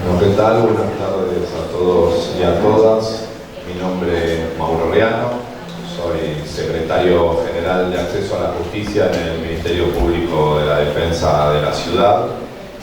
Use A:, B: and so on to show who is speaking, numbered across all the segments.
A: Bueno, ¿qué tal? Buenas tardes a todos y a todas. Mi nombre es Mauro Riano, soy secretario general de Acceso a la Justicia en el Ministerio Público de la Defensa de la Ciudad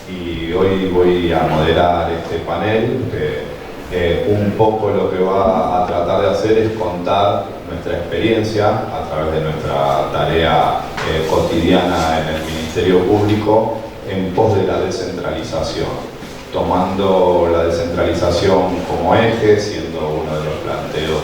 A: y hoy voy a moderar este panel que un poco lo que va a tratar de hacer es contar nuestra experiencia a través de nuestra tarea cotidiana en el Ministerio Público en pos de la descentralización, tomando la descentralización como eje, siendo uno de los planteos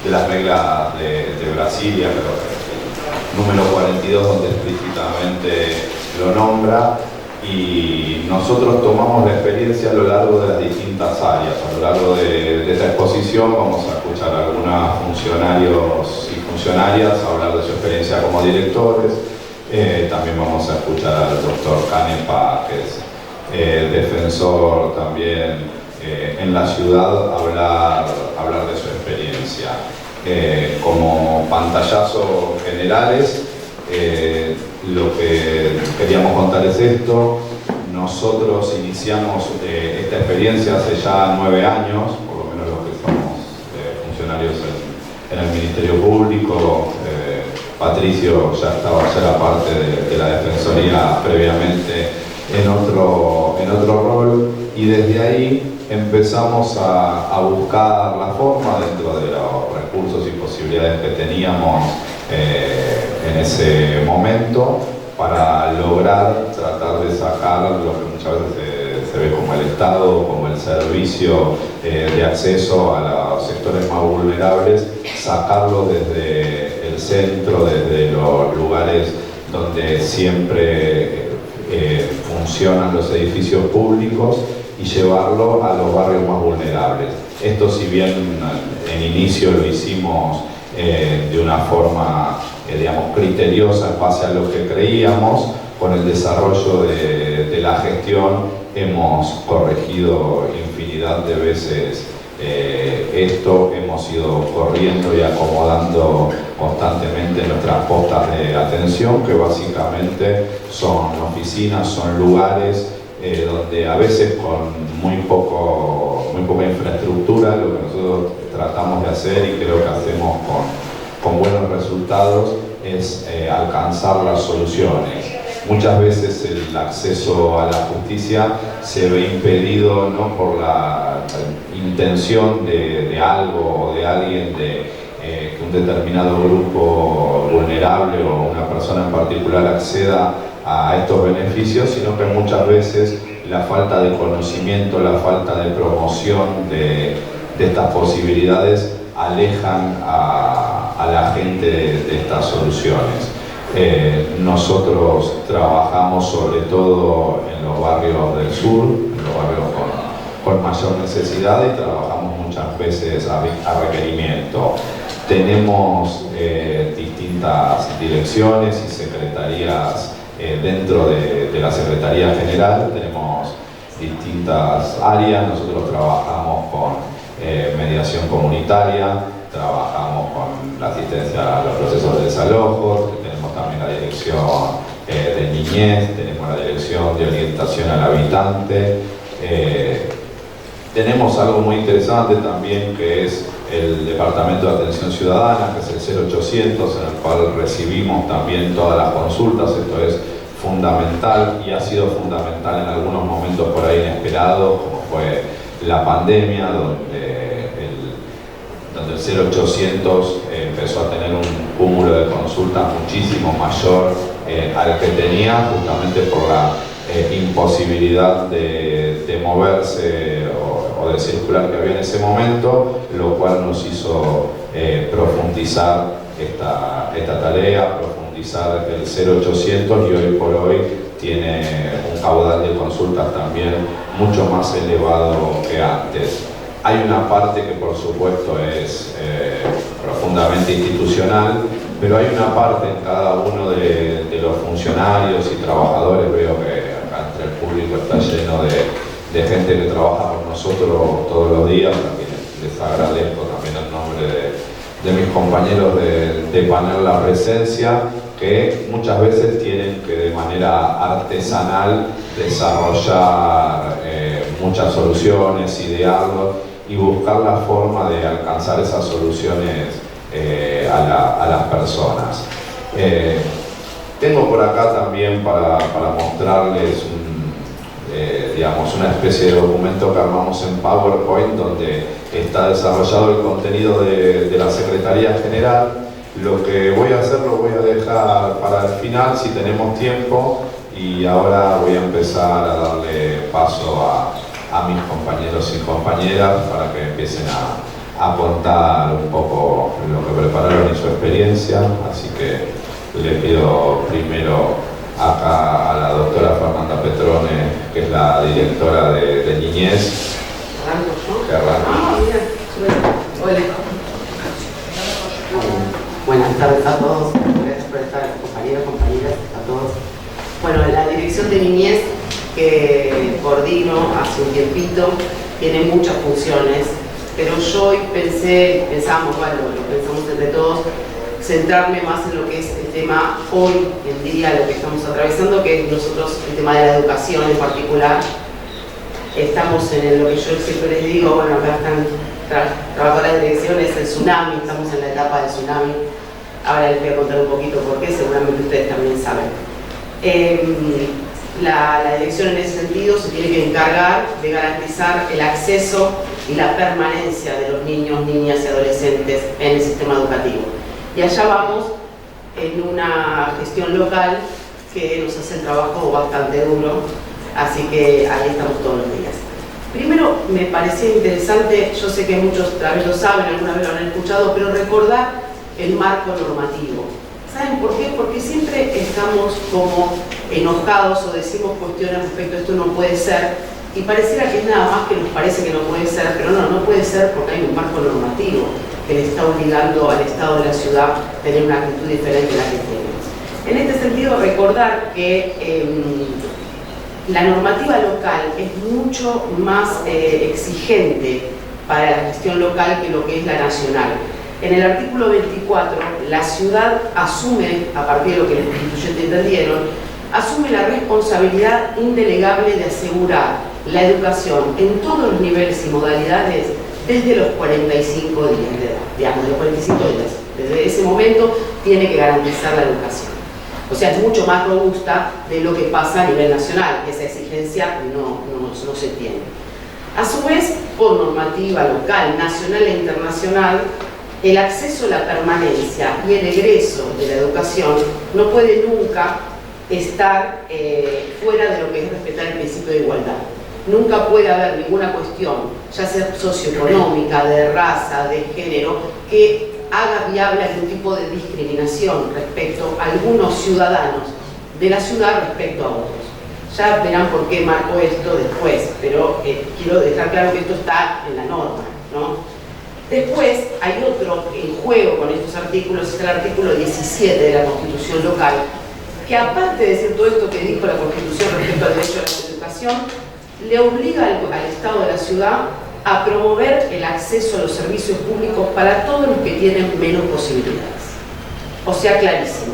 A: de las reglas de Brasilia, pero el número 42 donde explícitamente lo nombra, y nosotros tomamos la experiencia a lo largo de las distintas áreas. A lo largo de esta exposición vamos a escuchar a algunos funcionarios y funcionarias hablar de su experiencia como directores. También vamos a escuchar al doctor Canepa, que es defensor también en la ciudad, hablar de su experiencia. Como pantallazos generales, lo que queríamos contar es esto. Nosotros iniciamos esta experiencia hace ya 9 años, por lo menos los que somos funcionarios en el Ministerio Público. Patricio ya era parte de la Defensoría previamente en otro rol, y desde ahí empezamos a buscar la forma, dentro de los recursos y posibilidades que teníamos en ese momento, para lograr tratar de sacar lo que muchas veces se ve como el Estado, como el servicio de acceso a los sectores más vulnerables, sacarlo desde el centro, desde los lugares donde siempre funcionan los edificios públicos, y llevarlo a los barrios más vulnerables. Esto, si bien en inicio lo hicimos de una forma, digamos, criteriosa en base a lo que creíamos, con el desarrollo de la gestión hemos corregido infinidad de veces esto, hemos ido corriendo y acomodando constantemente nuestras postas de atención, que básicamente son oficinas, son lugares donde a veces con muy poca infraestructura, lo que nosotros tratamos de hacer, y creo que hacemos con buenos resultados, es alcanzar las soluciones. Muchas veces el acceso a la justicia se ve impedido no por la intención de algo o de alguien, que un determinado grupo vulnerable o una persona en particular acceda a estos beneficios, sino que muchas veces la falta de conocimiento, la falta de promoción de estas posibilidades alejan a la gente de estas soluciones. Nosotros trabajamos sobre todo en los barrios del sur, en los barrios con mayor necesidad, y trabajamos muchas veces a requerimiento. Tenemos distintas direcciones y secretarías dentro de la Secretaría General. Tenemos distintas áreas. Nosotros trabajamos con mediación comunitaria, trabajamos con la asistencia a los procesos de desalojo, tenemos también la dirección de niñez, tenemos la dirección de orientación al habitante. Tenemos algo muy interesante también, que es el Departamento de Atención Ciudadana, que es el 0800, en el cual recibimos también todas las consultas. Esto es fundamental, y ha sido fundamental en algunos momentos por ahí inesperados, como fue la pandemia, donde el 0800 empezó a tener un cúmulo de consultas muchísimo mayor al que tenía, justamente por la imposibilidad de moverse o de circular que había en ese momento, lo cual nos hizo profundizar esta tarea, profundizar el 0800, y hoy por hoy tiene un caudal de consultas también mucho más elevado que antes. Hay una parte que por supuesto es profundamente institucional, pero hay una parte en cada uno de los funcionarios y trabajadores. Veo que acá entre el público está lleno de gente que trabaja con nosotros todos los días. También les agradezco también en nombre de mis compañeros de panel la presencia, que muchas veces tienen que de manera artesanal desarrollar muchas soluciones, idearlo y buscar la forma de alcanzar esas soluciones a las personas. Tengo por acá también para mostrarles digamos, una especie de documento que armamos en PowerPoint donde está desarrollado el contenido de la Secretaría General. Lo que voy a hacer lo voy a dejar para el final si tenemos tiempo, y ahora voy a empezar a darle paso a mis compañeros y compañeras para que empiecen a contar un poco lo que prepararon y su experiencia. Así que le pido primero acá a la doctora Fernanda Petrone, que es la directora de Niñez. Que arranque.
B: Hola. Buenas tardes a todos, gracias por estar, compañeros, compañeras, a todos. Bueno, la Dirección de Niñez que coordino hace un tiempito tiene muchas funciones, pero yo hoy pensamos entre todos, centrarme más en lo que es el tema hoy en día, lo que estamos atravesando, que es nosotros el tema de la educación en particular. Estamos en lo que yo siempre les digo, bueno, acá están trabajando las direcciones, el tsunami, estamos en la etapa del tsunami. Ahora les voy a contar un poquito por qué, seguramente ustedes también saben. La dirección en ese sentido se tiene que encargar de garantizar el acceso y la permanencia de los niños, niñas y adolescentes en el sistema educativo. Y allá vamos en una gestión local que nos hace el trabajo bastante duro, así que ahí estamos todos los días. Primero, me parecía interesante, yo sé que muchos tal vez lo saben, alguna vez lo han escuchado, pero recordar el marco normativo. ¿Saben por qué? Porque siempre estamos como enojados o decimos cuestiones respecto a esto no puede ser, y pareciera que es nada más que nos parece que no puede ser, pero no puede ser porque hay un marco normativo que le está obligando al Estado de la ciudad a tener una actitud diferente a la que tenemos. En este sentido, recordar que la normativa local es mucho más exigente para la gestión local que lo que es la nacional. En el artículo 24, la ciudad asume, a partir de lo que los constituyentes entendieron, asume la responsabilidad indelegable de asegurar la educación en todos los niveles y modalidades desde los 45 días de edad, digamos, de los 45 días. Desde ese momento tiene que garantizar la educación. O sea, es mucho más robusta de lo que pasa a nivel nacional, que esa exigencia no se tiene. A su vez, por normativa local, nacional e internacional, el acceso a la permanencia y el egreso de la educación no puede nunca estar fuera de lo que es respetar el principio de igualdad. Nunca puede haber ninguna cuestión, ya sea socioeconómica, de raza, de género, que haga viable algún tipo de discriminación respecto a algunos ciudadanos de la ciudad respecto a otros. Ya verán por qué marco esto después, pero quiero dejar claro que esto está en la norma, ¿no? Después hay otro en juego con estos artículos, es el artículo 17 de la Constitución local, que aparte de decir todo esto que dijo la Constitución respecto al derecho a la educación, le obliga al Estado de la ciudad a promover el acceso a los servicios públicos para todos los que tienen menos posibilidades. O sea, clarísimo,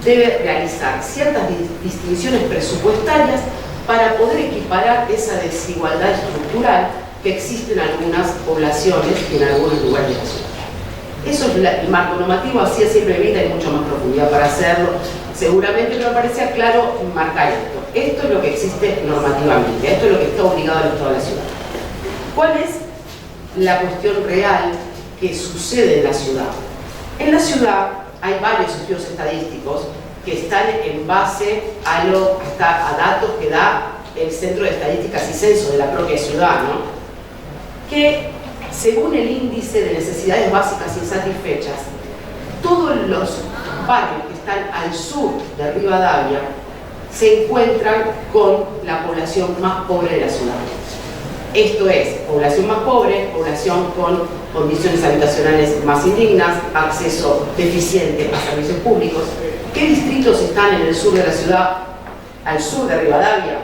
B: debe realizar ciertas distinciones presupuestarias para poder equiparar esa desigualdad estructural que existe en algunas poblaciones y en algunos lugares de la ciudad. Eso es el marco normativo, así a simple vista hay mucho más profundidad para hacerlo. Seguramente me parecía claro marcar esto. Esto es lo que existe normativamente, esto es lo que está obligado al Estado de la ciudad. ¿Cuál es la cuestión real que sucede en la ciudad? En la ciudad hay varios estudios estadísticos que están en base a datos que da el Centro de Estadísticas y Censos de la propia ciudad, ¿no? Que según el índice de necesidades básicas insatisfechas, todos los barrios que están al sur de Rivadavia se encuentran con la población más pobre de la ciudad. Esto es, población más pobre, población con condiciones habitacionales más indignas, acceso deficiente a servicios públicos. ¿Qué distritos están en el sur de la ciudad? Al sur de Rivadavia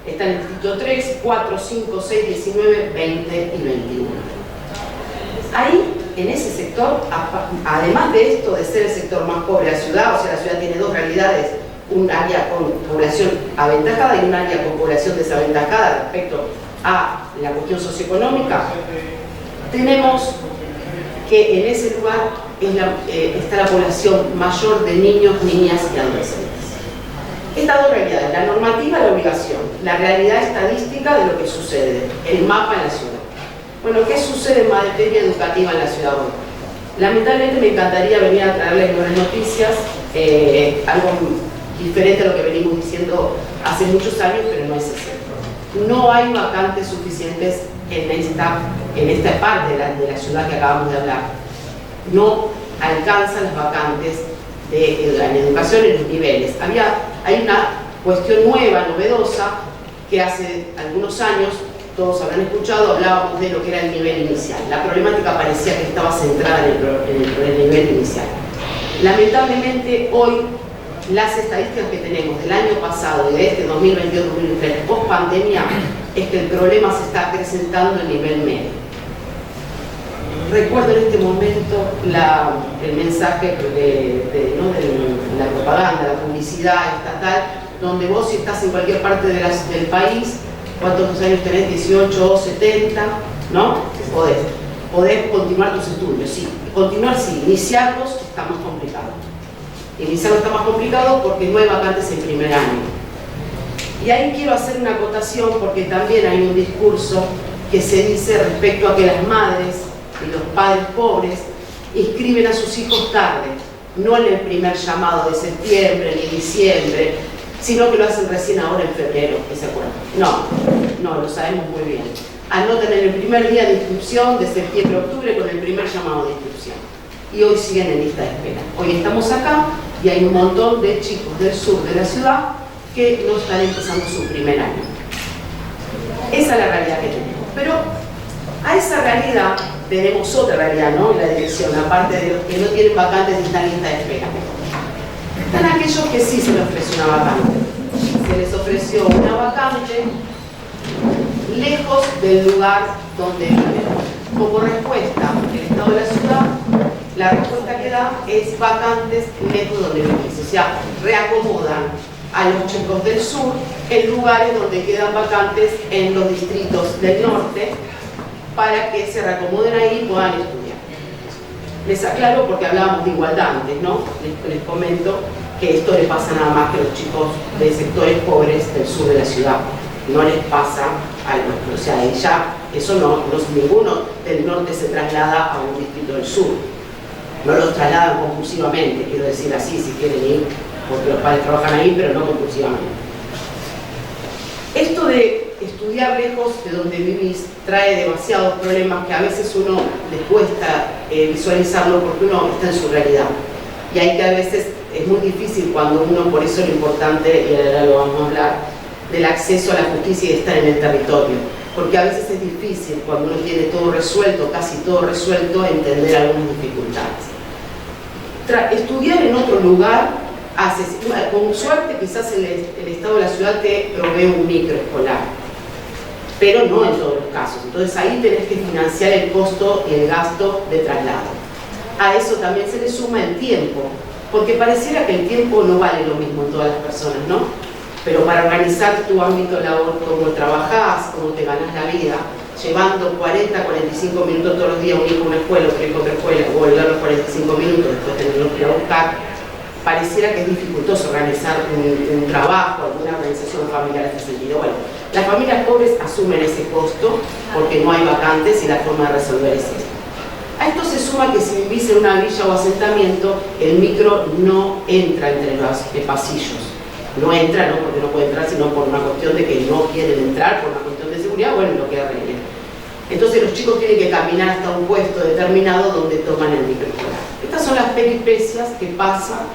B: están el distrito 3, 4, 5, 6, 19, 20 y 21. Ahí, en ese sector, además de esto de ser el sector más pobre de la ciudad, o sea, la ciudad tiene dos realidades, un área con población aventajada y un área con población desaventajada respecto a la cuestión socioeconómica, tenemos que en ese lugar está la población mayor de niños, niñas y adolescentes. Estas dos realidades, la normativa y la obligación, la realidad estadística de lo que sucede, el mapa en la ciudad. Bueno, ¿qué sucede en materia educativa en la ciudad hoy? Lamentablemente me encantaría venir a traerles buenas noticias, algo diferente a lo que venimos diciendo hace muchos años, pero no es así. No hay vacantes suficientes en esta parte de la ciudad que acabamos de hablar. No alcanzan las vacantes en educación en los niveles. Hay una cuestión nueva, novedosa, que hace algunos años, todos habrán escuchado, hablábamos de lo que era el nivel inicial. La problemática parecía que estaba centrada en el nivel inicial. Lamentablemente hoy las estadísticas que tenemos del año pasado y de este 2022-2023 post pandemia es que el problema se está acrecentando en nivel medio. Recuerdo en este momento el mensaje de la propaganda, la publicidad estatal, donde vos, si estás en cualquier parte del país, ¿cuántos años tenés? 18 o 70, ¿no? Podés continuar tus estudios. Sí, continuar sí, iniciarlos está más complicado. Iniciarlos está más complicado porque no hay vacantes en primer año. Y ahí quiero hacer una acotación porque también hay un discurso que se dice respecto a que las madres y los padres pobres inscriben a sus hijos tarde, no en el primer llamado de septiembre ni diciembre, sino que lo hacen recién ahora en febrero, que se acuerdan. No, lo sabemos muy bien. Anotan en el primer día de inscripción de septiembre-octubre con el primer llamado de inscripción. Y hoy siguen en lista de espera. Hoy estamos acá y hay un montón de chicos del sur de la ciudad que no están empezando su primer año. Esa es la realidad que tenemos. Pero a esa realidad tenemos otra realidad, ¿no? En la dirección, aparte de los que no tienen vacantes y están en lista de espera. Están aquellos que sí se les ofreció una vacante. Se les ofreció una vacante lejos del lugar donde viven. Como respuesta del Estado de la ciudad, la respuesta que da es vacantes lejos de donde viven. O sea, reacomodan a los chicos del sur en lugares donde quedan vacantes en los distritos del norte para que se reacomoden ahí y puedan estudiar. Les aclaro porque hablábamos de igualdad antes, ¿no? Les comento que esto le pasa nada más que a los chicos de sectores pobres del sur de la ciudad. No les pasa a los, o sea, eso no, ninguno del norte se traslada a un distrito del sur. No los trasladan compulsivamente, quiero decir así, si quieren ir, porque los padres trabajan ahí, pero no compulsivamente. Esto de estudiar lejos de donde vivís trae demasiados problemas que a veces uno les cuesta visualizarlo porque uno está en su realidad. Y hay que a veces, es muy difícil cuando uno, por eso lo importante, y ahora lo vamos a hablar, del acceso a la justicia y de estar en el territorio. Porque a veces es difícil, cuando uno tiene todo resuelto, casi todo resuelto, entender algunas dificultades. Estudiar en otro lugar, con suerte quizás el Estado de la ciudad te provee un microescolar, pero no en todos los casos. Entonces ahí tenés que financiar el costo y el gasto de traslado. A eso también se le suma el tiempo, porque pareciera que el tiempo no vale lo mismo en todas las personas, ¿no? Pero para organizar tu ámbito de labor, cómo trabajás, cómo te ganas la vida, llevando 40, 45 minutos todos los días un hijo a una escuela, otro hijo a otra escuela, volver los 45 minutos, después tenerlo que ir a buscar, pareciera que es dificultoso organizar un trabajo, alguna organización familiar en ese sentido. Bueno, las familias pobres asumen ese costo porque no hay vacantes y la forma de resolver es esta. A esto se suma que si vivís en una villa o asentamiento, el micro no entra entre los pasillos. No entra, no porque no puede entrar, sino por una cuestión de que no quieren entrar, por una cuestión de seguridad, bueno, lo que arreglen. Entonces los chicos tienen que caminar hasta un puesto determinado donde toman el microescolar. Estas son las peripecias que pasan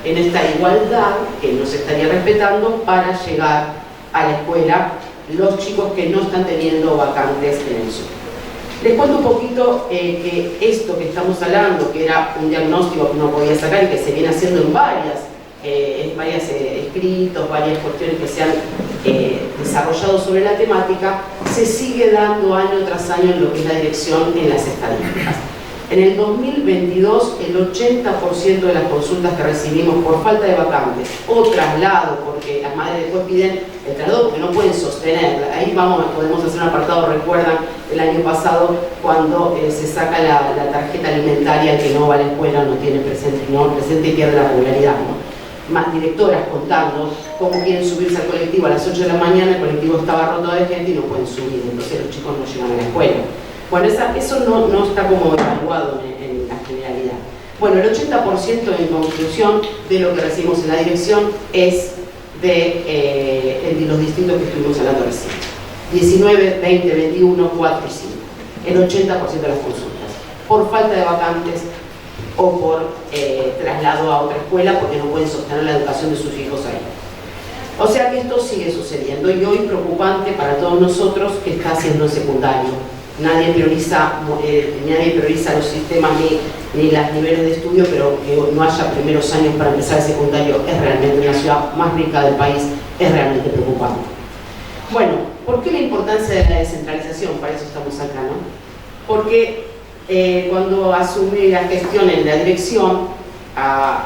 B: en esta igualdad que nos estaría respetando para llegar a la escuela los chicos que no están teniendo vacantes en el sur. Les cuento un poquito que esto que estamos hablando, que era un diagnóstico que uno podía sacar y que se viene haciendo en varios escritos, varias cuestiones que se han desarrollado sobre la temática, se sigue dando año tras año en lo que es la dirección en las estadísticas. En el 2022, el 80% de las consultas que recibimos por falta de vacantes o traslado, porque las madres después piden el traslado porque no pueden sostenerla. Ahí podemos hacer un apartado, recuerdan el año pasado cuando se saca la tarjeta alimentaria, el que no va a la escuela, no tiene presente, y pierde la regularidad, ¿no? Más directoras contando cómo quieren subirse al colectivo a las 8 de la mañana, el colectivo estaba roto de gente y no pueden subir, entonces los chicos no llegan a la escuela. Bueno, eso no está como evaluado en la generalidad. Bueno, el 80% en conclusión de lo que recibimos en la dirección es de los distritos que estuvimos hablando recién. 19, 20, 21, 4 y 5. El 80% de las consultas. Por falta de vacantes o por traslado a otra escuela porque no pueden sostener la educación de sus hijos ahí. O sea que esto sigue sucediendo y hoy preocupante para todos nosotros que está haciendo el secundario. Nadie prioriza los sistemas ni los niveles de estudio, pero que no haya primeros años para empezar el secundario es realmente una ciudad más rica del país, es realmente preocupante. Bueno, ¿por qué la importancia de la descentralización? Para eso estamos acá, ¿no? Porque cuando asumí la gestión en la dirección, a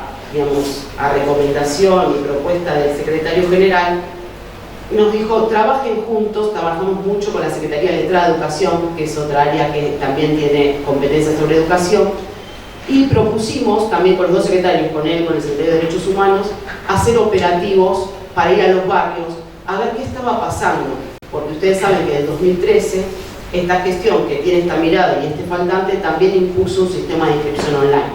B: recomendación y propuesta del secretario general, nos dijo, trabajen juntos, trabajamos mucho con la Secretaría de Letrada de Educación, que es otra área que también tiene competencias sobre educación, y propusimos también con los dos secretarios, con él, con el secretario de Derechos Humanos, hacer operativos para ir a los barrios a ver qué estaba pasando, porque ustedes saben que en el 2013 esta gestión que tiene esta mirada y este faltante también impuso un sistema de inscripción online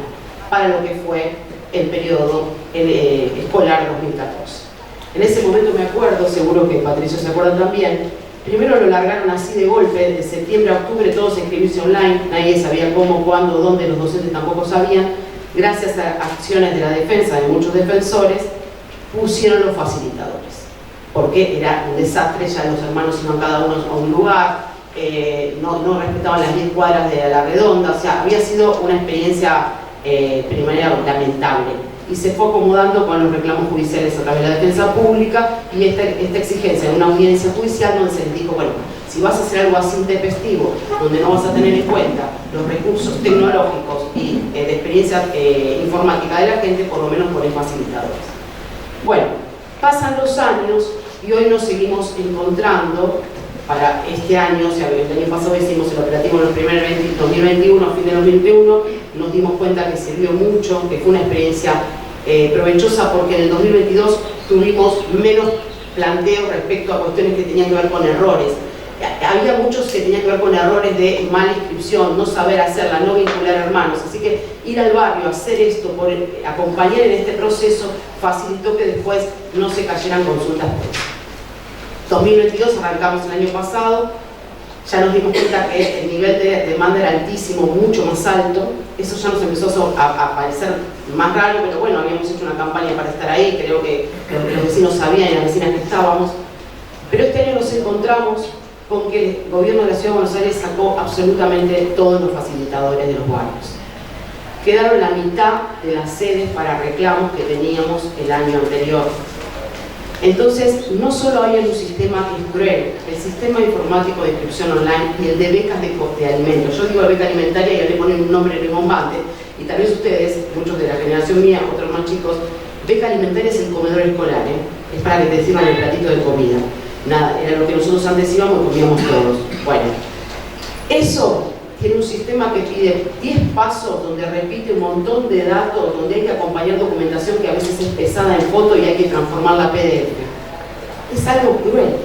B: para lo que fue el periodo escolar 2014. En ese momento me acuerdo, seguro que Patricio se acuerda también, primero lo largaron así de golpe, de septiembre a octubre todos se inscribirse online, nadie sabía cómo, cuándo, dónde, los docentes tampoco sabían. Gracias a acciones de la defensa de muchos defensores, pusieron los facilitadores, porque era un desastre, ya los hermanos iban cada uno a un lugar, no respetaban las 10 cuadras de la redonda, o sea, había sido una experiencia primaria lamentable. Y se fue acomodando con los reclamos judiciales a través de la defensa pública y esta exigencia en una audiencia judicial donde se les dijo, bueno, si vas a hacer algo así intempestivo, donde no vas a tener en cuenta los recursos tecnológicos y de experiencia informática de la gente, por lo menos poner facilitadores. Bueno, pasan los años y hoy nos seguimos encontrando para este año, o sea, el año pasado hicimos el operativo en el primer 2021, a fin de 2021, nos dimos cuenta que sirvió mucho, que fue una experiencia provechosa porque en el 2022 tuvimos menos planteos respecto a cuestiones que tenían que ver con errores. Había muchos que tenían que ver con errores de mala inscripción, no saber hacerla, no vincular hermanos. Así que ir al barrio, hacer esto, acompañar en este proceso, facilitó que después no se cayeran consultas. 2022 arrancamos el año pasado, ya nos dimos cuenta que el nivel de demanda era altísimo, mucho más alto. Eso ya nos empezó a parecer más raro, pero bueno, habíamos hecho una campaña para estar ahí, creo que los vecinos sabían y las vecinas que estábamos. Pero este año nos encontramos con que el gobierno de la Ciudad de Buenos Aires sacó absolutamente todos los facilitadores de los barrios. Quedaron la mitad de las sedes para reclamos que teníamos el año anterior. Entonces, no solo hay un sistema que es cruel, el sistema informático de inscripción online y el de becas de alimentos. Yo digo beca alimentaria y ya le ponen un nombre rimbombante, y tal vez ustedes, muchos de la generación mía, otros más chicos, beca alimentaria es el comedor escolar, es para que te sirvan el platito de comida. Nada, era lo que nosotros antes íbamos y comíamos todos. Bueno, eso tiene un sistema que pide 10 pasos, donde repite un montón de datos, donde hay que acompañar documentación que a veces es pesada en foto y hay que transformarla a PDF. Es algo cruel.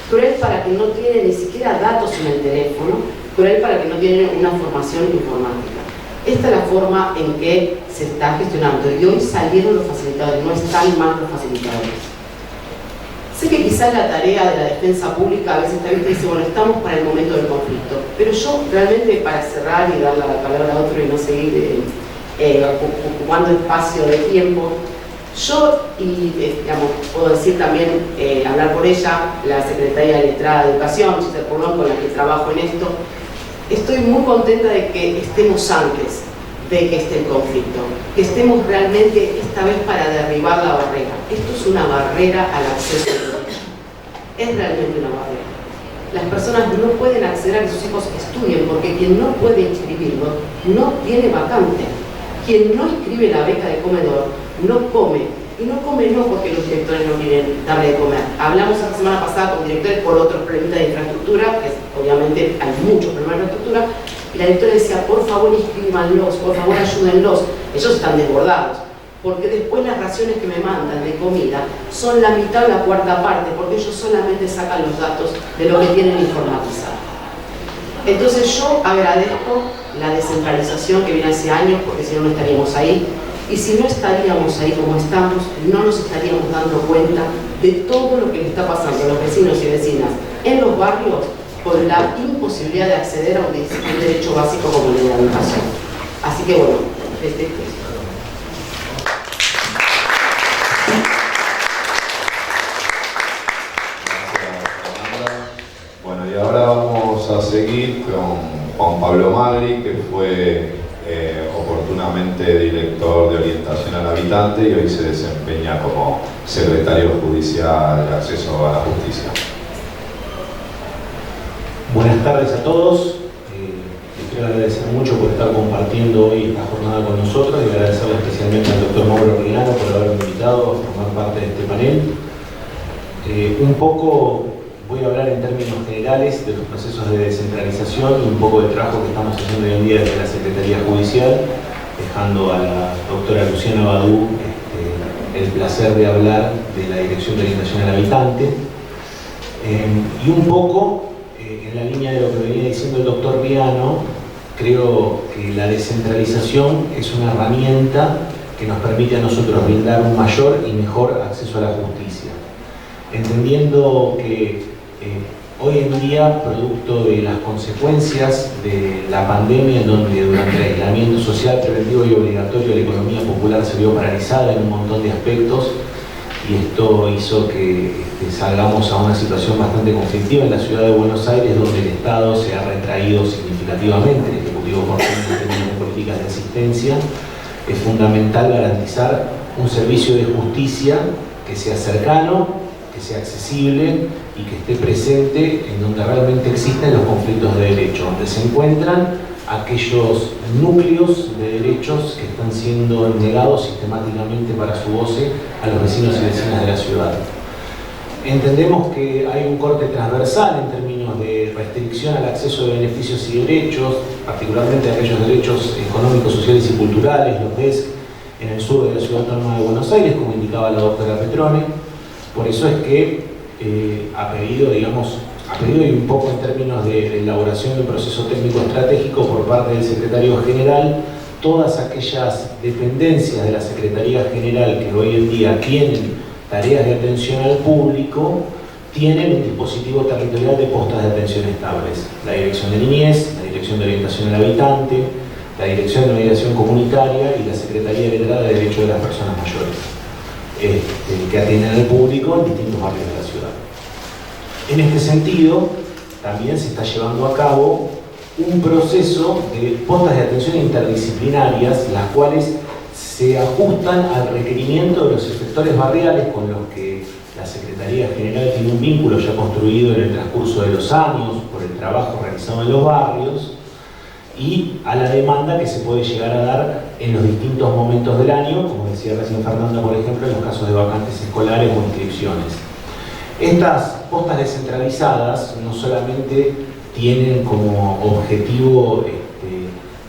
B: Cruel para que no tiene ni siquiera datos en el teléfono, cruel para que no tiene una formación informática. Esta es la forma en que se está gestionando y hoy salieron los facilitadores, no están más los facilitadores. Sé que quizás la tarea de la defensa pública a veces también te dice, bueno, estamos para el momento del conflicto, pero yo realmente, para cerrar y dar la palabra a otro y no seguir ocupando espacio de tiempo, yo, y digamos, puedo decir también, hablar por ella, la Secretaría de Letrada de Educación, Giselle Purlón, con la que trabajo en esto, estoy muy contenta de que estemos antes de que esté el conflicto, que estemos realmente esta vez para derribar la barrera. Esto es una barrera al acceso. Es realmente una barrera. las personas no pueden acceder a que sus hijos estudien, porque quien no puede inscribirlo no tiene vacante. Quien no inscribe la beca de comedor no come. Y no come no porque los directores no quieren darle de comer. Hablamos la semana pasada con directores por otros problemas de infraestructura, que obviamente hay muchos problemas de infraestructura, y la directora decía, por favor inscríbanlos, por favor ayúdenlos. Ellos están desbordados, porque después las raciones que me mandan de comida son la mitad o la cuarta parte, porque ellos solamente sacan los datos de lo que tienen informatizado. Entonces yo agradezco la descentralización que viene hace años, porque si no, no estaríamos ahí. Y si no estaríamos ahí como estamos, no nos estaríamos dando cuenta de todo lo que le está pasando a los vecinos y vecinas en los barrios por la imposibilidad de acceder a un derecho básico como el de la educación. Así que bueno,
A: Bueno, y ahora vamos a seguir con Juan Pablo Magri, que fue oportunamente director de orientación al habitante y hoy se desempeña como secretario judicial de acceso a la justicia.
C: Buenas tardes a todos. Les quiero agradecer mucho por estar compartiendo hoy esta jornada con nosotros y agradecerle especialmente al doctor Mauro Reguilano por haberme invitado a formar parte de este panel. Un poco voy a hablar en términos generales de los procesos de descentralización y un poco del trabajo que estamos haciendo hoy en día desde la Secretaría Judicial, dejando a la doctora Luciana Badú el placer de hablar de la Dirección de Orientación al Habitante. Y un poco, en la línea de lo que venía diciendo el doctor Riano, creo que la descentralización es una herramienta que nos permite a nosotros brindar un mayor y mejor acceso a la justicia. Entendiendo que hoy en día, producto de las consecuencias de la pandemia, en donde durante el aislamiento social preventivo y obligatorio la economía popular se vio paralizada en un montón de aspectos, y esto hizo que salgamos a una situación bastante conflictiva en la ciudad de Buenos Aires, donde el Estado se ha retraído significativamente, el Ejecutivo por términos de políticas de asistencia. Es fundamental garantizar un servicio de justicia que sea cercano, que sea accesible y que esté presente en donde realmente existen los conflictos de derecho, donde se encuentran aquellos núcleos de derechos que están siendo negados sistemáticamente para su goce a los vecinos y vecinas de la ciudad. Entendemos que hay un corte transversal en términos de restricción al acceso de beneficios y derechos, particularmente aquellos derechos económicos, sociales y culturales, los DESC, en el sur de la Ciudad Autónoma de Buenos Aires, como indicaba la doctora Petrone. Por eso es que ha pedido y un poco en términos de elaboración de un proceso técnico estratégico por parte del Secretario General, todas aquellas dependencias de la Secretaría General que hoy en día tienen tareas de atención al público, tienen un dispositivo territorial de postas de atención estables. La Dirección de Niñez, la Dirección de Orientación al Habitante, la Dirección de Mediación Comunitaria y la Secretaría Letrada de Derechos de las Personas Mayores, que atienden al público en distintos barrios de la ciudad. En este sentido, también se está llevando a cabo un proceso de postas de atención interdisciplinarias, las cuales se ajustan al requerimiento de los sectores barriales con los que la Secretaría General tiene un vínculo ya construido en el transcurso de los años por el trabajo realizado en los barrios y a la demanda que se puede llegar a dar en los distintos momentos del año, como decía recién Fernanda, por ejemplo, en los casos de vacantes escolares o inscripciones. Estas postas descentralizadas no solamente tienen como objetivo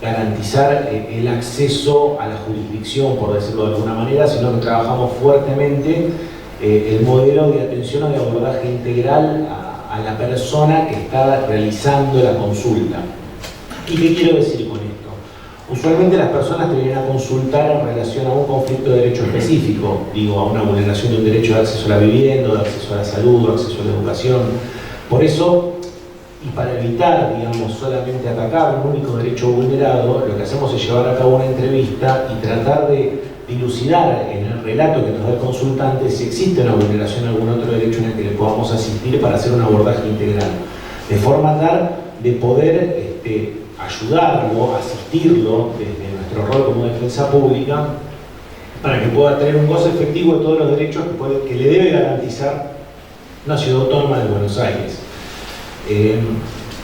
C: garantizar el acceso a la jurisdicción, por decirlo de alguna manera, sino que trabajamos fuertemente el modelo de atención o de abordaje integral a la persona que está realizando la consulta. ¿Y qué quiero decir con esto? Usualmente las personas te vienen a consultar en relación a un conflicto de derecho específico, digo, a una vulneración de un derecho de acceso a la vivienda, de acceso a la salud, de acceso a la educación. Por eso, y para evitar, digamos, solamente atacar un único derecho vulnerado, lo que hacemos es llevar a cabo una entrevista y tratar de dilucidar en el relato que nos da el consultante si existe una vulneración de algún otro derecho en el que le podamos asistir para hacer un abordaje integral, de forma tal de poder ayudarlo, asistirlo desde nuestro rol como defensa pública para que pueda tener un goce efectivo de todos los derechos que le debe garantizar una ciudad autónoma de Buenos Aires.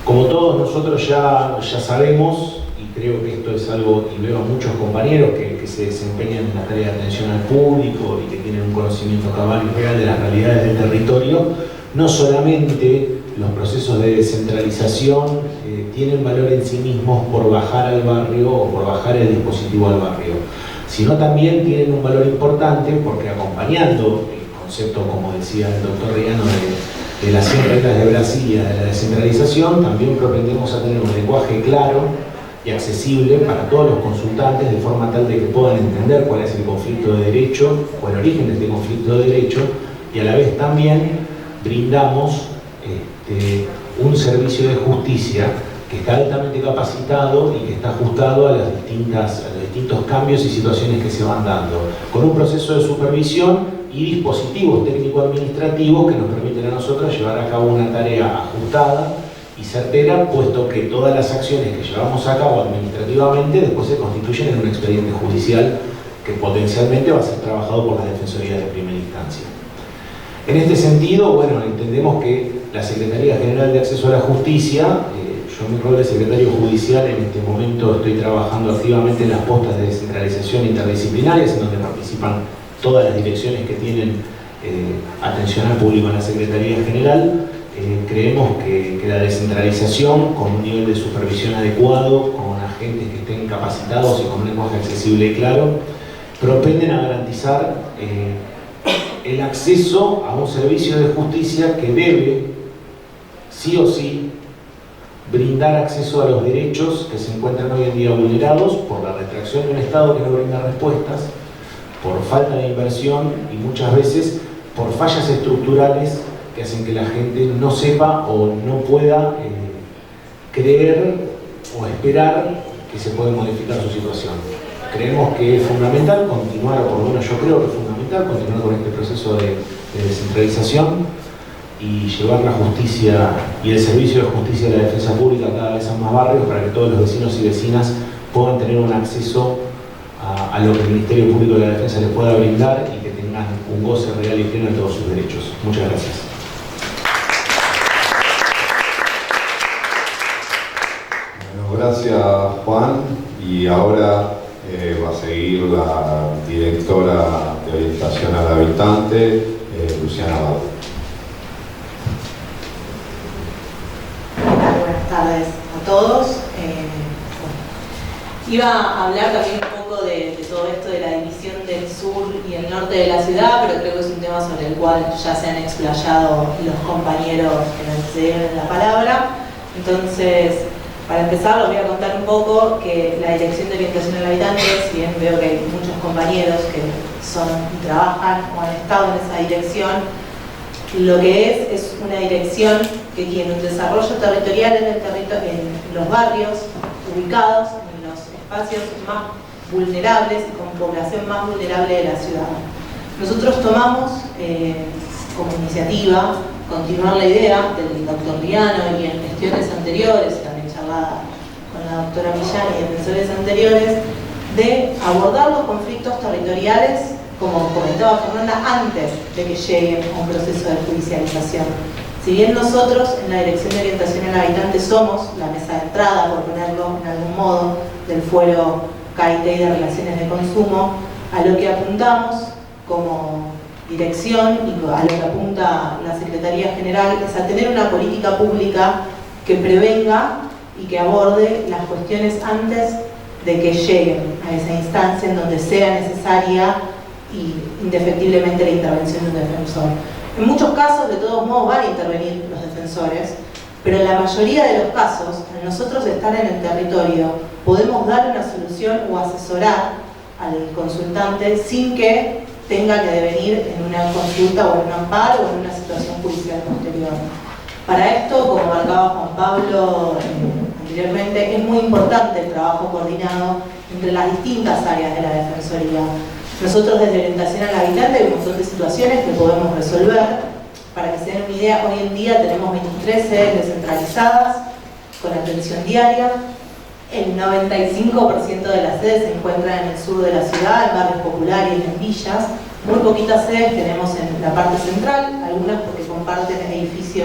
C: Como todos nosotros ya sabemos, y creo que esto es algo, y veo a muchos compañeros que se desempeñan en la tarea de atención al público y que tienen un conocimiento cabal y real de las realidades del territorio, no solamente los procesos de descentralización tienen valor en sí mismos por bajar al barrio o por bajar el dispositivo al barrio, sino también tienen un valor importante porque acompañando el concepto, como decía el doctor Riano, de las 100 reglas de Brasil y de la descentralización, también propendemos a tener un lenguaje claro y accesible para todos los consultantes, de forma tal de que puedan entender cuál es el conflicto de derecho o el origen de este conflicto de derecho, y a la vez también brindamos un servicio de justicia que está altamente capacitado y que está ajustado a los distintos cambios y situaciones que se van dando, con un proceso de supervisión y dispositivos técnico-administrativos que nos permiten a nosotros llevar a cabo una tarea ajustada y certera, puesto que todas las acciones que llevamos a cabo administrativamente después se constituyen en un expediente judicial que potencialmente va a ser trabajado por las defensorías de primera instancia. En este sentido, bueno, entendemos que la Secretaría General de Acceso a la Justicia, yo en mi rol de secretario judicial en este momento estoy trabajando activamente en las postas de descentralización interdisciplinarias, en donde participan todas las direcciones que tienen atención al público en la Secretaría General. Creemos que la descentralización, con un nivel de supervisión adecuado, con agentes que estén capacitados y con un lenguaje accesible y claro, propenden a garantizar el acceso a un servicio de justicia que debe, sí o sí, brindar acceso a los derechos que se encuentran hoy en día vulnerados por la retracción de un Estado que no brinda respuestas, por falta de inversión y muchas veces por fallas estructurales que hacen que la gente no sepa o no pueda creer o esperar que se puede modificar su situación. Creemos que es fundamental continuar, o por lo menos yo creo que es fundamental continuar con este proceso de descentralización y llevar la justicia y el servicio de justicia de la defensa pública cada vez a más barrios para que todos los vecinos y vecinas puedan tener un acceso a lo que el Ministerio Público de la Defensa les pueda brindar y que tengan un goce real y pleno de todos sus derechos. Muchas gracias.
A: Bueno, gracias Juan, y ahora va a seguir la directora de orientación al habitante, Luciana Bau.
D: Buenas tardes a todos. Iba a hablar también un poco de todo esto de la división del sur y el norte de la ciudad, pero creo que es un tema sobre el cual ya se han explayado los compañeros que me antecedieron en la palabra. Entonces, para empezar, les voy a contar un poco que la Dirección de Orientación al Habitante, si bien veo que hay muchos compañeros que son y trabajan o han estado en esa dirección, lo que es una dirección que tiene un desarrollo territorial en los barrios ubicados en los espacios más vulnerables y con población más vulnerable de la ciudad. Nosotros tomamos como iniciativa continuar la idea del doctor Riano y en gestiones anteriores, también charlada con la doctora Millán y defensores anteriores, de abordar los conflictos territoriales, como comentaba Fernanda, antes de que lleguen a un proceso de judicialización. Si bien nosotros en la Dirección de Orientación al Habitante somos la mesa de entrada, por ponerlo en algún modo, del fuero CAIT de Relaciones de Consumo, a lo que apuntamos como dirección y a lo que apunta la Secretaría General es a tener una política pública que prevenga y que aborde las cuestiones antes de que lleguen a esa instancia en donde sea necesaria y indefectiblemente la intervención de un defensor. En muchos casos, de todos modos, van a intervenir los defensores, pero en la mayoría de los casos, al nosotros estar en el territorio, podemos dar una solución o asesorar al consultante sin que tenga que devenir en una consulta o en un amparo o en una situación judicial posterior. Para esto, como marcaba Juan Pablo anteriormente, es muy importante el trabajo coordinado entre las distintas áreas de la Defensoría. Nosotros desde Orientación al Habitante hay un montón de situaciones que podemos resolver. Para que se den una idea, hoy en día tenemos 23 sedes descentralizadas con atención diaria. El 95% de las sedes se encuentran en el sur de la ciudad, en barrios populares y en villas. Muy poquitas sedes tenemos en la parte central, algunas porque comparten edificio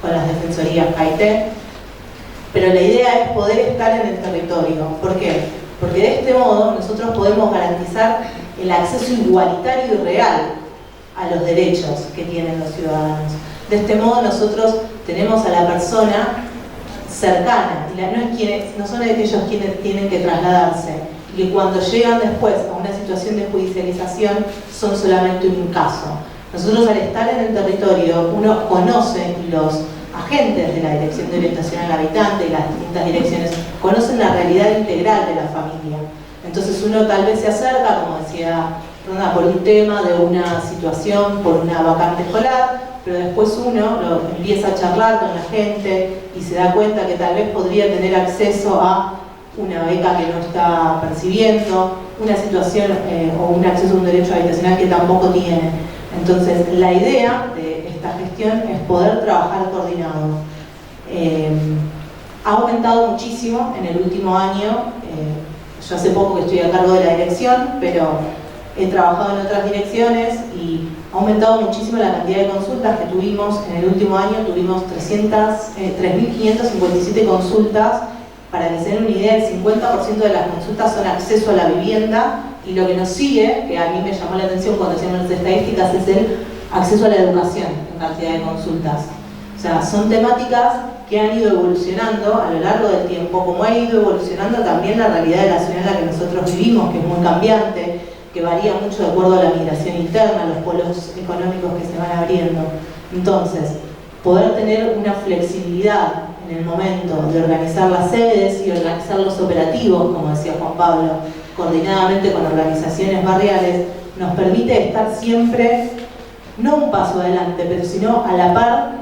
D: con las defensorías CAITE, pero la idea es poder estar en el territorio. ¿Por qué? Porque de este modo nosotros podemos garantizar el acceso igualitario y real a los derechos que tienen los ciudadanos. De este modo nosotros tenemos a la persona cercana, y no son aquellos quienes tienen que trasladarse, y que cuando llegan después a una situación de judicialización son solamente un caso. Nosotros, al estar en el territorio, uno conoce, y los agentes de la Dirección de Orientación al Habitante y las distintas direcciones conocen la realidad integral de la familia. Entonces uno tal vez se acerca, como decía Ronda, por un tema de una situación, por una vacante escolar, pero después uno empieza a charlar con la gente y se da cuenta que tal vez podría tener acceso a una beca que no está percibiendo, una situación o un acceso a un derecho habitacional que tampoco tiene. Entonces, la idea de esta gestión es poder trabajar coordinado. Ha aumentado muchísimo en el último año. Yo hace poco que estoy a cargo de la dirección, pero he trabajado en otras direcciones y ha aumentado muchísimo la cantidad de consultas que tuvimos. En el último año tuvimos 3.557 consultas. Para que se den una idea, el 50% de las consultas son acceso a la vivienda, y lo que nos sigue, que a mí me llamó la atención cuando hacíamos las estadísticas, es el acceso a la educación en cantidad de consultas. O sea, son temáticas que han ido evolucionando a lo largo del tiempo, como ha ido evolucionando también la realidad de la ciudad en la que nosotros vivimos, que es muy cambiante, que varía mucho de acuerdo a la migración interna, los polos económicos que se van abriendo. Entonces, poder tener una flexibilidad en el momento de organizar las sedes y organizar los operativos, como decía Juan Pablo, coordinadamente con organizaciones barriales, nos permite estar siempre, no un paso adelante, pero sino a la par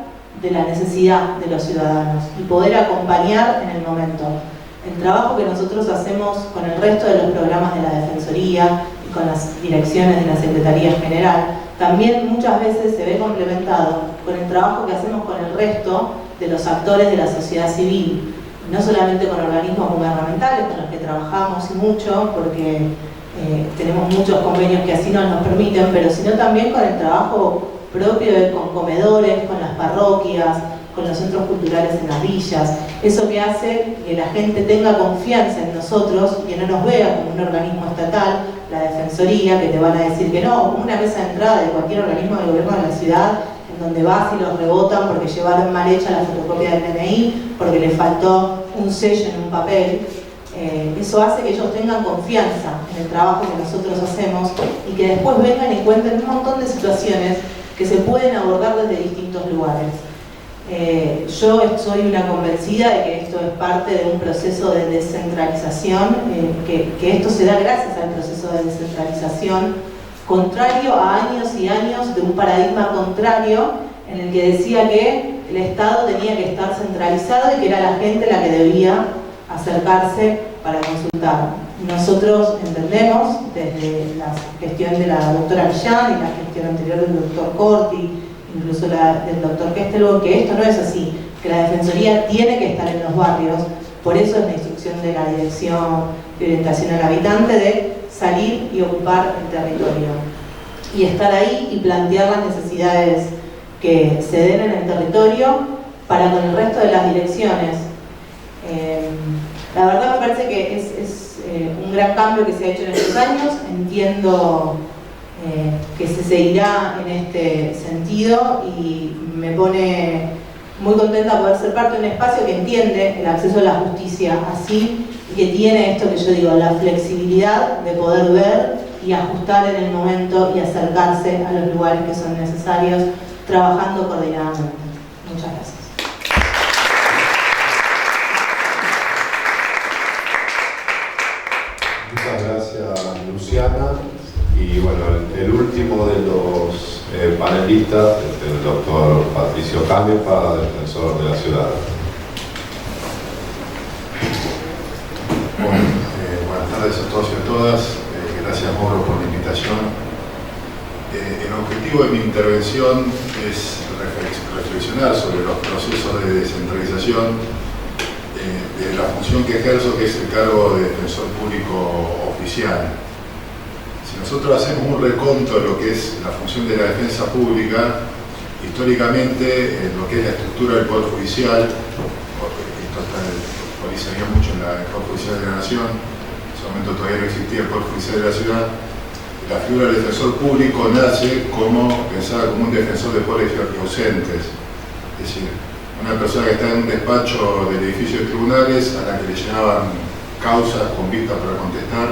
D: de la necesidad de los ciudadanos y poder acompañar en el momento. El trabajo que nosotros hacemos con el resto de los programas de la Defensoría y con las direcciones de la Secretaría General, también muchas veces se ve complementado con el trabajo que hacemos con el resto de los actores de la sociedad civil, no solamente con organismos gubernamentales con los que trabajamos y mucho, porque tenemos muchos convenios que así nos permiten, pero sino también con el trabajo propio con comedores, con las parroquias, con los centros culturales en las villas. Eso que hace que la gente tenga confianza en nosotros y que no nos vea como un organismo estatal, la Defensoría, que te van a decir que no, o como una mesa de entrada de cualquier organismo del gobierno de la ciudad, en donde vas y los rebotan porque llevaron mal hecha la fotocopia del DNI, porque les faltó un sello en un papel. Eso hace que ellos tengan confianza en el trabajo que nosotros hacemos y que después vengan y cuenten un montón de situaciones que se pueden abordar desde distintos lugares. Yo soy una convencida de que esto es parte de un proceso de descentralización, que esto se da gracias al proceso de descentralización, contrario a años y años de un paradigma contrario en el que decía que el Estado tenía que estar centralizado y que era la gente la que debía acercarse para consultar. Nosotros entendemos, desde la gestión de la doctora Millán y la gestión anterior del doctor Corti, incluso la del doctor Kestelbo, que esto no es así, que la Defensoría tiene que estar en los barrios. Por eso es la instrucción de la Dirección de Orientación al Habitante de salir y ocupar el territorio y estar ahí y plantear las necesidades que se den en el territorio para con el resto de las direcciones. La verdad me parece que es un gran cambio que se ha hecho en estos años. Entiendo que se seguirá en este sentido y me pone muy contenta poder ser parte de un espacio que entiende el acceso a la justicia así y que tiene esto que yo digo, la flexibilidad de poder ver y ajustar en el momento y acercarse a los lugares que son necesarios, trabajando coordinadamente. Muchas gracias.
A: Muchas gracias, Luciana. Y bueno, el último de los panelistas, el doctor Patricio Camepa, defensor de la ciudad.
E: Buenas tardes a todos y a todas. Gracias, Mauro, por la invitación. El objetivo de mi intervención es reflexionar sobre los procesos de descentralización de la función que ejerzo, que es el cargo de defensor público oficial. Si nosotros hacemos un reconto de lo que es la función de la defensa pública, históricamente en lo que es la estructura del Poder Judicial, porque esto se veía mucho en el Poder Judicial de la Nación, en ese momento todavía no existía el Poder Judicial de la Ciudad, la figura del defensor público nace pensada como un defensor de pobres y ausentes, es decir, una persona que está en un despacho del edificio de tribunales a la que le llegaban causas con vista para contestar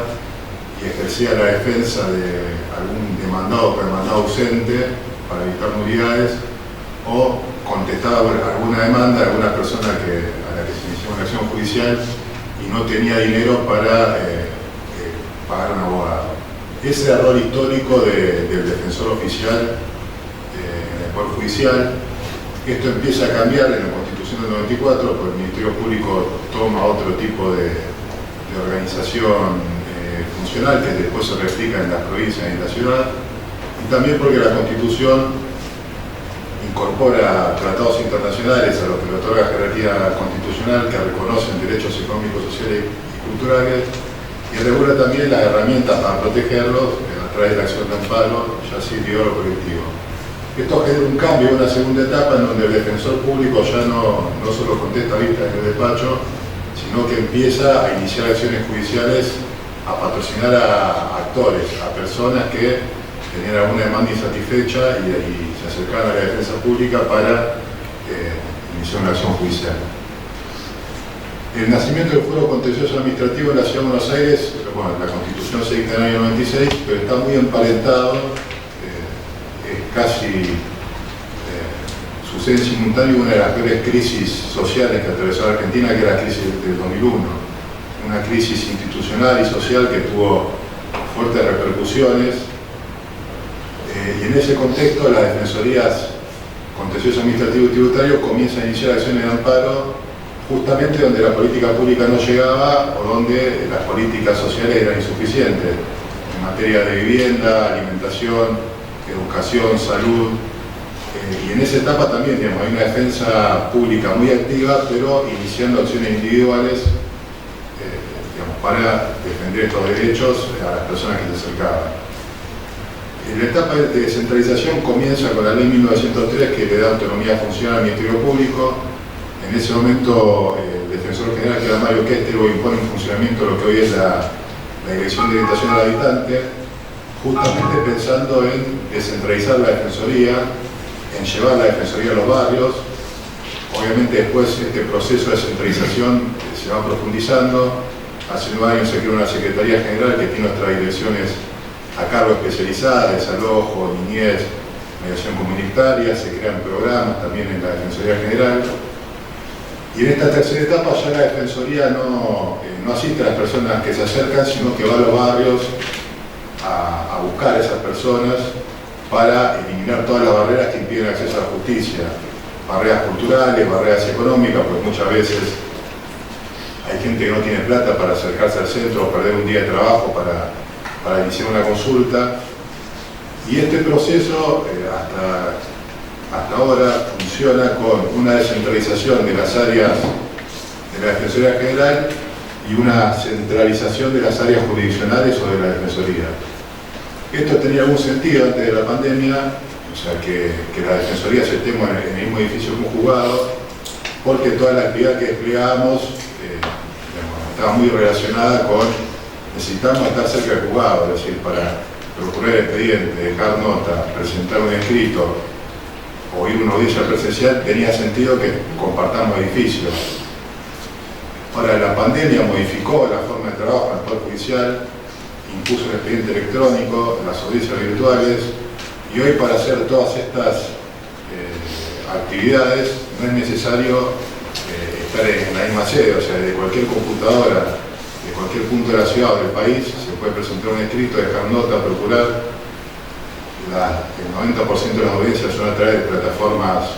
E: y ejercía la defensa de algún demandado o demandado ausente para evitar nulidades, o contestaba alguna demanda de alguna persona a la que se inició una acción judicial y no tenía dinero para pagar un abogado. Ese error histórico del defensor oficial en el Poder Judicial, esto empieza a cambiar en la Constitución del 94, porque el Ministerio Público toma otro tipo de organización funcional que después se replica en las provincias y en la ciudad, y también porque la Constitución incorpora tratados internacionales a los que le otorga jerarquía constitucional que reconocen derechos económicos, sociales y culturales, y regula también las herramientas para protegerlos a través de la acción de amparo, ya sea individual o colectivo. Esto genera un cambio, una segunda etapa en donde el defensor público ya no solo contesta vistas en el despacho, sino que empieza a iniciar acciones judiciales, a patrocinar a actores, a personas que tenían alguna demanda insatisfecha y se acercaban a la defensa pública para iniciar una acción judicial. El nacimiento del Fuero Contencioso Administrativo en la Ciudad de Buenos Aires, bueno, la Constitución se dicta en el año 96, pero está muy emparentado, es casi sucede en simultáneo una de las peores crisis sociales que atravesó la Argentina, que era la crisis del 2001. Una crisis institucional y social que tuvo fuertes repercusiones. Y en ese contexto, las defensorías contencioso administrativo y tributario comienzan a iniciar acciones de amparo justamente donde la política pública no llegaba o donde las políticas sociales eran insuficientes, en materia de vivienda, alimentación, educación, salud. Y en esa etapa también, digamos, hay una defensa pública muy activa, pero iniciando acciones individuales para defender estos derechos a las personas que se acercaban. La etapa de descentralización comienza con la ley 1903, que le da autonomía funcional al Ministerio Público. En ese momento el defensor general, que era Mario Késtero, impone un funcionamiento de lo que hoy es la Dirección de Orientación al Habitante, justamente pensando en descentralizar la defensoría, en llevar la defensoría a los barrios. Obviamente después este proceso de descentralización se va profundizando. Hace 9 años se creó una Secretaría General que tiene nuestras direcciones a cargo especializadas, desalojo, niñez, mediación comunitaria, se crean programas también en la Defensoría General. Y en esta tercera etapa ya la Defensoría no asiste a las personas que se acercan, sino que va a los barrios a buscar a esas personas para eliminar todas las barreras que impiden el acceso a la justicia. Barreras culturales, barreras económicas, pues muchas veces hay gente que no tiene plata para acercarse al centro o perder un día de trabajo para iniciar una consulta. Y este proceso hasta ahora funciona con una descentralización de las áreas de la Defensoría General y una centralización de las áreas jurisdiccionales o de la Defensoría. Esto tenía algún sentido antes de la pandemia, o sea que las defensorías estemos en el mismo edificio que un juzgado, porque toda la actividad que desplegábamos estaba muy relacionada con necesitamos estar cerca del juzgado, es decir, para procurar el expediente, dejar nota, presentar un escrito o ir a una audiencia presencial, tenía sentido que compartamos edificios. Ahora, la pandemia modificó la forma de trabajo en el Poder Judicial, impuso el expediente electrónico, las audiencias virtuales, y hoy para hacer todas estas actividades no es necesario estar en la misma sede, o sea, de cualquier computadora, de cualquier punto de la ciudad o del país, se puede presentar un escrito, dejar nota, procurar. El 90% de las audiencias son a través de plataformas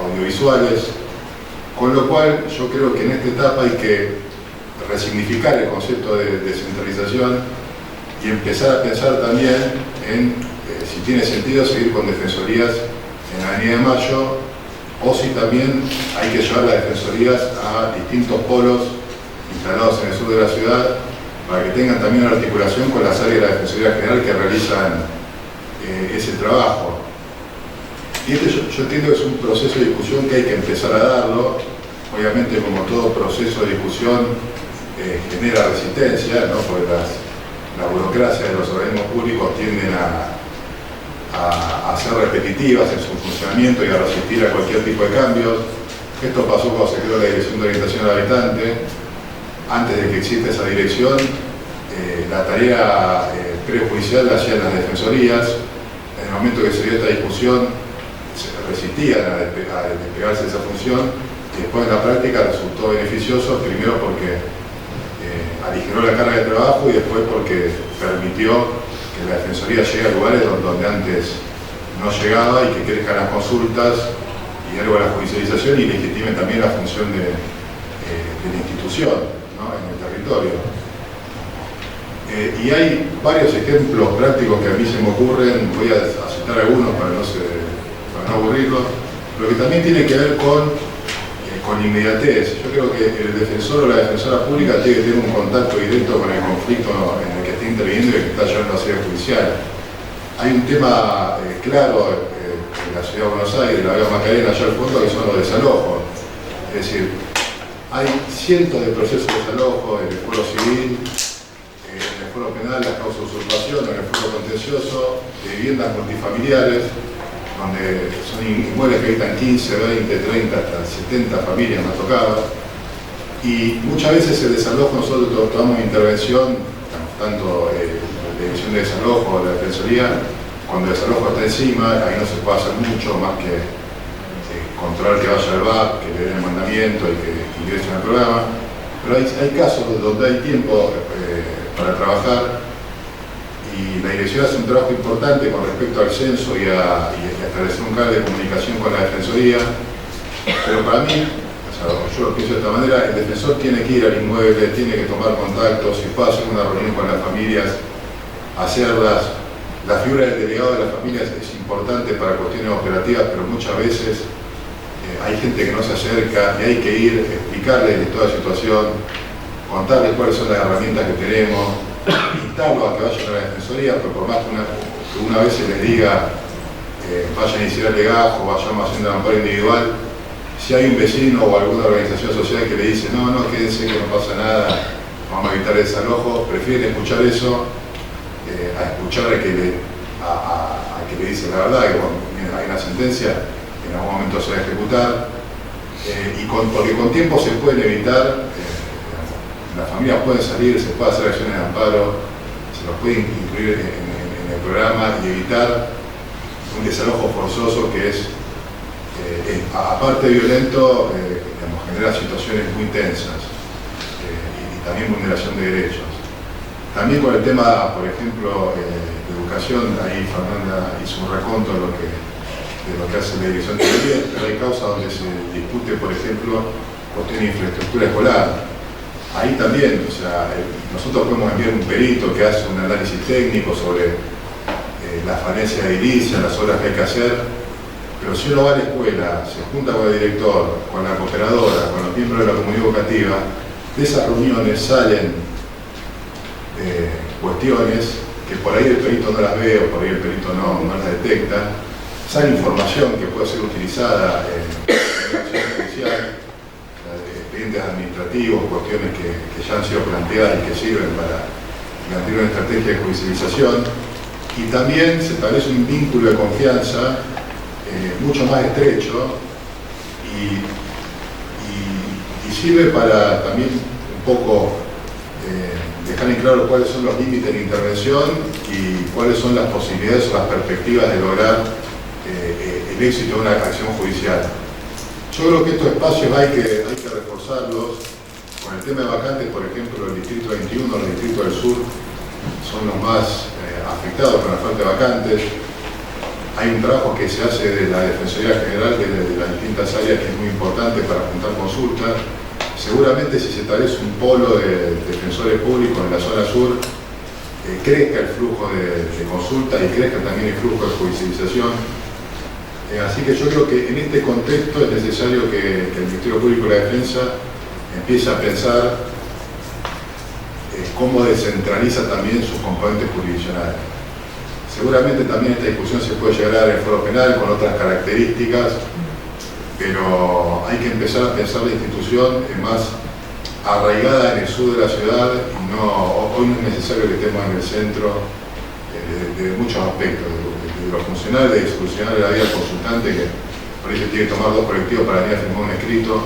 E: audiovisuales, con lo cual yo creo que en esta etapa hay que resignificar el concepto de descentralización y empezar a pensar también en si tiene sentido seguir con defensorías en la Avenida de Mayo o si también hay que llevar las defensorías a distintos polos instalados en el sur de la ciudad para que tengan también una articulación con las áreas de la Defensoría General que realizan ese trabajo. Y yo entiendo que es un proceso de discusión que hay que empezar a darlo. Obviamente, como todo proceso de discusión, genera resistencia, ¿no? Porque la burocracia de los organismos públicos tienden a ser repetitivas en su funcionamiento y a resistir a cualquier tipo de cambios. Esto pasó cuando se creó la Dirección de Orientación al Habitante. Antes de que exista esa dirección, la tarea prejudicial la hacían las defensorías. En el momento que se dio esta discusión, se resistían a despegarse de esa función, y después en la práctica resultó beneficioso, primero porque aligeró la carga de trabajo y después porque permitió que la defensoría llegue a lugares donde antes no llegaba y que crezcan las consultas y algo de la judicialización y legitime también la función de la institución, ¿no? En el territorio. Y hay varios ejemplos prácticos que a mí se me ocurren, voy a citar algunos para no aburrirlos, pero que también tiene que ver con inmediatez. Yo creo que el defensor o la defensora pública tiene que tener un contacto directo con el conflicto en el que está interviniendo y el que está llevando a sede judicial. Hay un tema claro en la ciudad de Buenos Aires, la Vía Macarena, allá al fondo, que son los desalojos. Es decir, hay cientos de procesos de desalojo en el fuero civil, en el fuero penal, las causas de usurpación, en el fuero contencioso, de viviendas multifamiliares, donde son inmuebles que habitan 15, 20, 30, hasta 70 familias, me ha tocado. Y muchas veces el desalojo, nosotros tomamos intervención, tanto la Dirección de Desalojo o la Defensoría, cuando el desalojo está encima, ahí no se puede hacer mucho más que controlar que vaya al VAP, que le den el mandamiento y que ingresen al programa. Pero hay casos donde hay tiempo para trabajar, y la dirección hace un trabajo importante con respecto al censo y a establecer un canal de comunicación con la Defensoría. Pero para mí, yo lo pienso de esta manera, el defensor tiene que ir al inmueble, tiene que tomar contacto, si puede hacer una reunión con las familias, hacerlas. La figura del delegado de las familias es importante para cuestiones operativas, pero muchas veces hay gente que no se acerca y hay que ir, explicarles de toda la situación, contarles cuáles son las herramientas que tenemos, invitarlos a que vayan a la Defensoría, pero por más que una vez se les diga vayan a iniciar el legajo, vayamos haciendo el amparo individual, si hay un vecino o alguna organización social que le dice no, quédense que no pasa nada, vamos a evitar el desalojo, prefieren escuchar eso a escuchar a que le dice la verdad, que bueno, hay una sentencia, en algún momento se va a ejecutar, porque con tiempo se pueden evitar, las familias pueden salir, se puede hacer acciones de amparo, se los puede incluir en el programa y evitar un desalojo forzoso que es, aparte violento, genera situaciones muy tensas y también vulneración de derechos. También con el tema, por ejemplo, de educación, ahí Fernanda hizo un reconto de lo que hace la Dirección de Educación, pero hay causas donde se discute, por ejemplo, cuestión de infraestructura escolar. Ahí también, o sea, nosotros podemos enviar un perito que hace un análisis técnico sobre la falencia de edilicia, las obras que hay que hacer, pero si uno va a la escuela, se junta con el director, con la cooperadora, con los miembros de la comunidad educativa, de esas reuniones salen cuestiones que por ahí el perito no las ve o por ahí el perito no las detecta, sale información que puede ser utilizada en la acción judicial, expedientes administrativos, cuestiones que ya han sido planteadas y que sirven para mantener una estrategia de judicialización, y también se establece un vínculo de confianza mucho más estrecho y sirve para también un poco dejar en claro cuáles son los límites de intervención y cuáles son las posibilidades o las perspectivas de lograr el éxito de una acción judicial. Yo creo que estos espacios hay que reforzarlos. Con el tema de vacantes, por ejemplo, el Distrito 21, los distritos del sur son los más afectados con la falta de vacantes. Hay un trabajo que se hace de la Defensoría General, de las distintas áreas, que es muy importante para juntar consultas. Seguramente si se establece un polo de defensores públicos en la zona sur, crezca el flujo de consultas y crezca también el flujo de judicialización. Así que yo creo que en este contexto es necesario que el Ministerio Público de la Defensa empiece a pensar cómo descentraliza también sus componentes jurisdiccionales. Seguramente también esta discusión se puede llegar a dar en foro penal con otras características, pero hay que empezar a pensar la institución más arraigada en el sur de la ciudad y hoy no es necesario que estemos en el centro de muchos aspectos, de lo funcional, de solucionar la vida del consultante, que por eso tiene que tomar 2 colectivos para venir a firmar un escrito.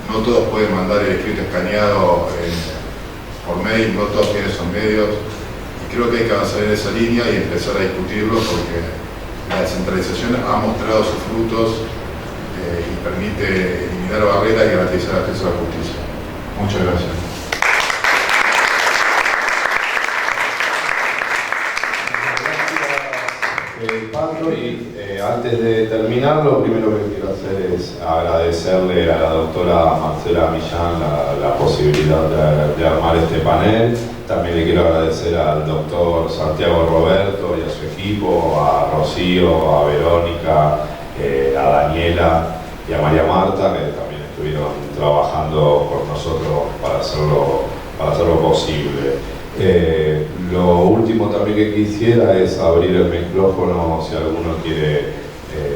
E: No todos pueden mandar el escrito escaneado por mail, no todos tienen esos medios. Creo que hay que avanzar en esa línea y empezar a discutirlo porque la descentralización ha mostrado sus frutos y permite eliminar barreras y garantizar el acceso a la justicia. Muchas gracias.
A: Pablo, y antes de terminar, lo primero que quiero hacer es agradecerle a la doctora Marcela Millán la posibilidad de armar este panel. También le quiero agradecer al doctor Santiago Roberto y a su equipo, a Rocío, a Verónica, a Daniela y a María Marta, que también estuvieron trabajando con nosotros para hacerlo posible. Lo último también que quisiera es abrir el micrófono si alguno quiere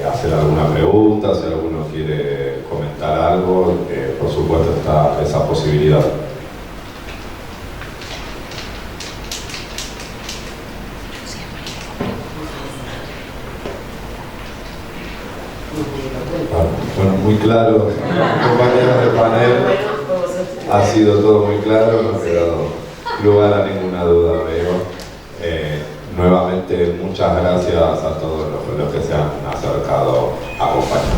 A: hacer alguna pregunta, si alguno quiere comentar algo, por supuesto está esa posibilidad. Bueno, muy claro, compañeros de panel, ha sido todo muy claro, no ha quedado lugar a ninguna duda, veo. Nuevamente, muchas gracias a todos los que se han acercado a acompañar.